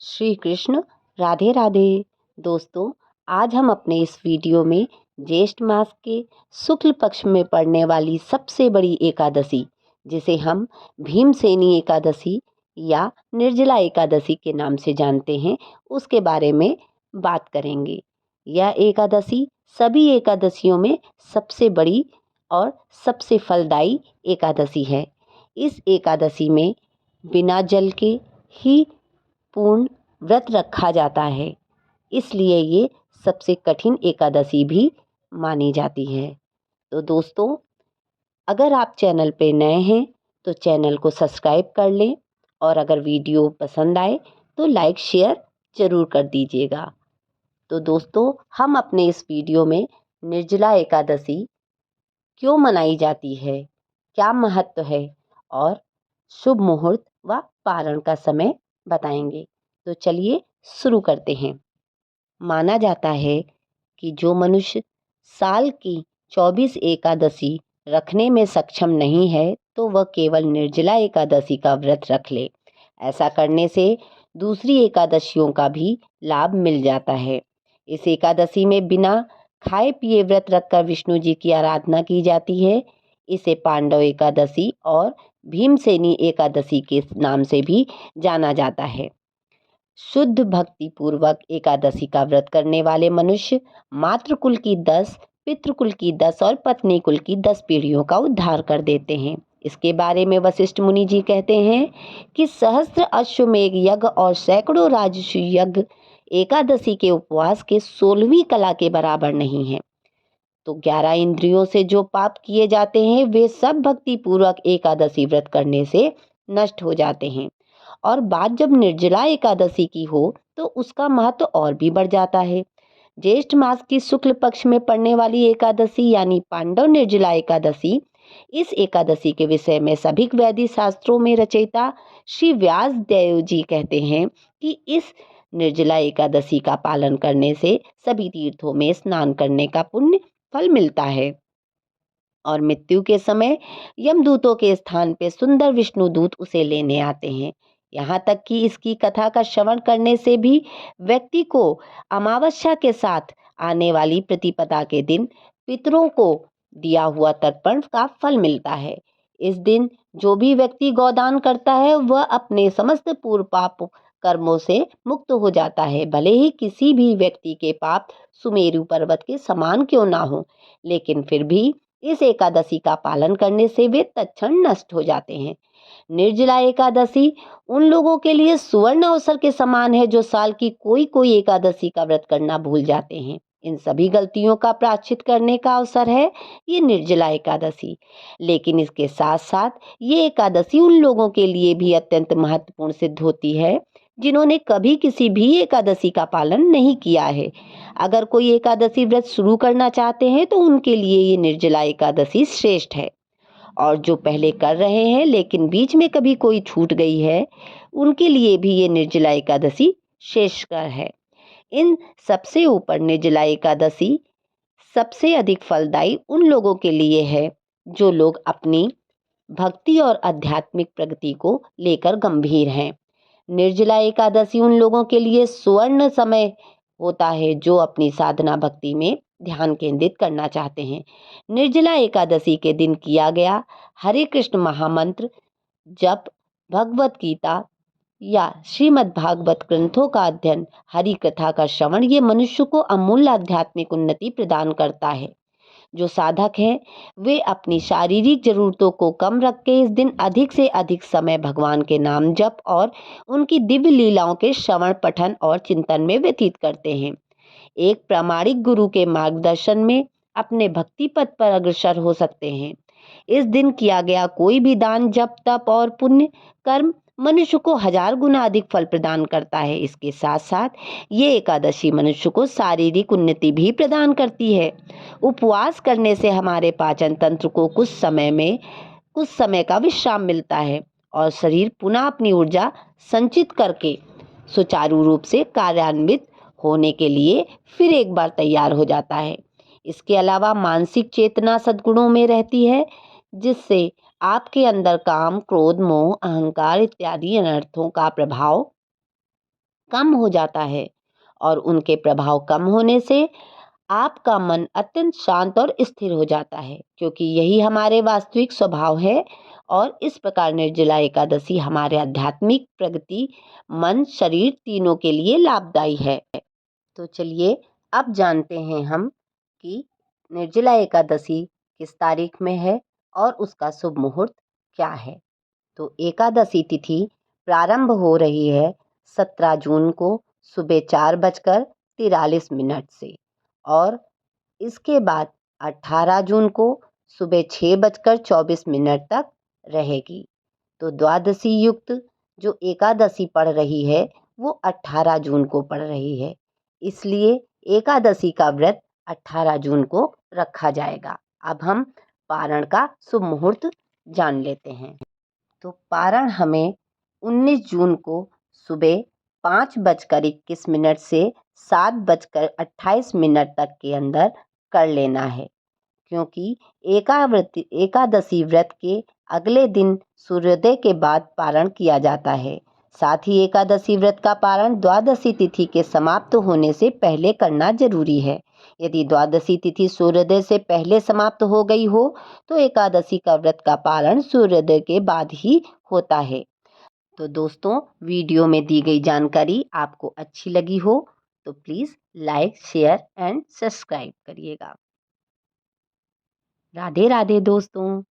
श्री कृष्ण। राधे राधे। दोस्तों, आज हम अपने इस वीडियो में ज्येष्ठ मास के शुक्ल पक्ष में पड़ने वाली सबसे बड़ी एकादशी, जिसे हम भीमसेनी एकादशी या निर्जला एकादशी के नाम से जानते हैं, उसके बारे में बात करेंगे। यह एकादशी सभी एकादशियों में सबसे बड़ी और सबसे फलदायी एकादशी है। इस एकादशी में बिना जल के ही पूर्ण व्रत रखा जाता है, इसलिए ये सबसे कठिन एकादशी भी मानी जाती है। तो दोस्तों, अगर आप चैनल पे नए हैं तो चैनल को सब्सक्राइब कर लें और अगर वीडियो पसंद आए तो लाइक शेयर ज़रूर कर दीजिएगा। तो दोस्तों, हम अपने इस वीडियो में निर्जला एकादशी क्यों मनाई जाती है, क्या महत्व है और शुभ मुहूर्त व पारण का समय बताएंगे। तो चलिए शुरू करते हैं। माना जाता है कि जो मनुष्य साल की 24 एकादशी रखने में सक्षम नहीं है तो वह केवल निर्जला एकादशी का व्रत रख ले। ऐसा करने से दूसरी एकादशियों का भी लाभ मिल जाता है। इस एकादशी में बिना खाए पिए व्रत रखकर विष्णु जी की आराधना की जाती है। इसे पांडव एकादशी और भीमसेनी एकादशी के नाम से भी जाना जाता है। शुद्ध भक्ति पूर्वक एकादशी का व्रत करने वाले मनुष्य मातृकुल की 10, पितृकुल की 10 और पत्नी कुल की 10 पीढ़ियों का उद्धार कर देते हैं। इसके बारे में वशिष्ठ मुनि जी कहते हैं कि सहस्त्र अश्वमेघ यज्ञ और सैकड़ों राजसूय यज्ञ एकादशी के उपवास के 16वीं कला के बराबर नहीं है। तो 11 इंद्रियों से जो पाप किए जाते हैं वे सब भक्ति पूर्वक एकादशी व्रत करने से नष्ट हो जाते हैं। और बात जब निर्जला एकादशी की हो तो उसका महत्व और भी बढ़ जाता है। ज्येष्ठ मास की शुक्ल पक्ष में पड़ने वाली एकादशी यानी पांडव निर्जला एकादशी, इस एकादशी के विषय में सभी वैदिक शास्त्रों में रचयिता श्री व्यास देव जी कहते हैं कि इस निर्जला एकादशी का पालन करने से सभी तीर्थों में स्नान करने का पुण्य फल मिलता है और मृत्यु के समय यमदूतों के स्थान पे सुंदर विष्णु दूत उसे लेने आते हैं। यहाँ तक कि इसकी कथा का श्रवण करने से भी व्यक्ति को अमावस्या के साथ आने वाली प्रतिपदा के दिन पितरों को दिया हुआ तर्पण का फल मिलता है। इस दिन जो भी व्यक्ति गोदान करता है वह अपने समस्त पूर्व पाप कर्मों से मुक्त हो जाता है। भले ही किसी भी व्यक्ति के पाप सुमेरु पर्वत के समान क्यों ना हो, लेकिन फिर भी इस एकादशी का पालन करने से वे तत्क्षण नष्ट हो जाते हैं। निर्जला एकादशी उन लोगों के लिए सुवर्ण अवसर के समान है जो साल की कोई कोई एकादशी का व्रत करना भूल जाते हैं। इन सभी गलतियों का प्रायश्चित करने का अवसर है ये निर्जला एकादशी। लेकिन इसके साथ साथ ये एकादशी उन लोगों के लिए भी अत्यंत महत्वपूर्ण सिद्ध होती है जिन्होंने कभी किसी भी एकादशी का पालन नहीं किया है। अगर कोई एकादशी व्रत शुरू करना चाहते हैं तो उनके लिए ये निर्जला एकादशी श्रेष्ठ है। और जो पहले कर रहे हैं लेकिन बीच में कभी कोई छूट गई है, उनके लिए भी ये निर्जला एकादशी श्रेष्ठकर है। इन सबसे ऊपर निर्जला एकादशी सबसे अधिक फलदायी उन लोगों के लिए है जो लोग अपनी भक्ति और आध्यात्मिक प्रगति को लेकर गंभीर हैं। निर्जला एकादशी उन लोगों के लिए स्वर्ण समय होता है जो अपनी साधना भक्ति में ध्यान केंद्रित करना चाहते हैं। निर्जला एकादशी के दिन किया गया हरे कृष्ण महामंत्र जप, भगवत गीता या श्रीमद् भागवत ग्रंथों का अध्ययन, हरि कथा का श्रवण ये मनुष्य को अमूल्य आध्यात्मिक उन्नति प्रदान करता है। जो साधक हैं वे अपनी शारीरिक जरूरतों को कम रख के इस दिन अधिक से अधिक समय भगवान के नाम जप और उनकी दिव्य लीलाओं के श्रवण पठन और चिंतन में व्यतीत करते हैं। एक प्रामाणिक गुरु के मार्गदर्शन में अपने भक्ति पथ पर अग्रसर हो सकते हैं। इस दिन किया गया कोई भी दान, जप, तप और पुण्य कर्म मनुष्य को 1000 गुना अधिक फल प्रदान करता है। इसके साथ साथ ये एकादशी मनुष्य को शारीरिक उन्नति भी प्रदान करती है। उपवास करने से हमारे पाचन तंत्र को कुछ समय का विश्राम मिलता है और शरीर पुनः अपनी ऊर्जा संचित करके सुचारू रूप से कार्यान्वित होने के लिए फिर एक बार तैयार हो जाता है। इसके अलावा मानसिक चेतना सद्गुणों में रहती है जिससे आपके अंदर काम, क्रोध, मोह, अहंकार इत्यादि अनर्थों का प्रभाव कम हो जाता है और उनके प्रभाव कम होने से आपका मन अत्यंत शांत और स्थिर हो जाता है, क्योंकि यही हमारे वास्तविक स्वभाव है। और इस प्रकार निर्जला एकादशी हमारे आध्यात्मिक प्रगति, मन, शरीर तीनों के लिए लाभदायी है। तो चलिए अब जानते हैं हम कि निर्जला एकादशी किस तारीख में है और उसका शुभ मुहूर्त क्या है। तो एकादशी तिथि प्रारंभ हो रही है 17 जून को सुबह 4:43 से और इसके बाद 18 जून को सुबह 6:24 तक रहेगी। तो द्वादशी युक्त जो एकादशी पड़ रही है वो 18 जून को पड़ रही है, इसलिए एकादशी का व्रत 18 जून को रखा जाएगा। अब हम पारण का शुभ मुहूर्त जान लेते हैं। तो पारण हमें 19 जून को सुबह 5:21 से 7:28 तक के अंदर कर लेना है, क्योंकि एकादशी व्रत के अगले दिन सूर्योदय के बाद पारण किया जाता है। साथ ही एकादशी व्रत का पारण द्वादशी तिथि के समाप्त होने से पहले करना जरूरी है। यदि द्वादशी तिथि सूर्योदय से पहले समाप्त हो गई हो तो एकादशी का व्रत का पारण सूर्योदय के बाद ही होता है। तो दोस्तों, वीडियो में दी गई जानकारी आपको अच्छी लगी हो तो please like, share and subscribe करिएगा। राधे राधे दोस्तों।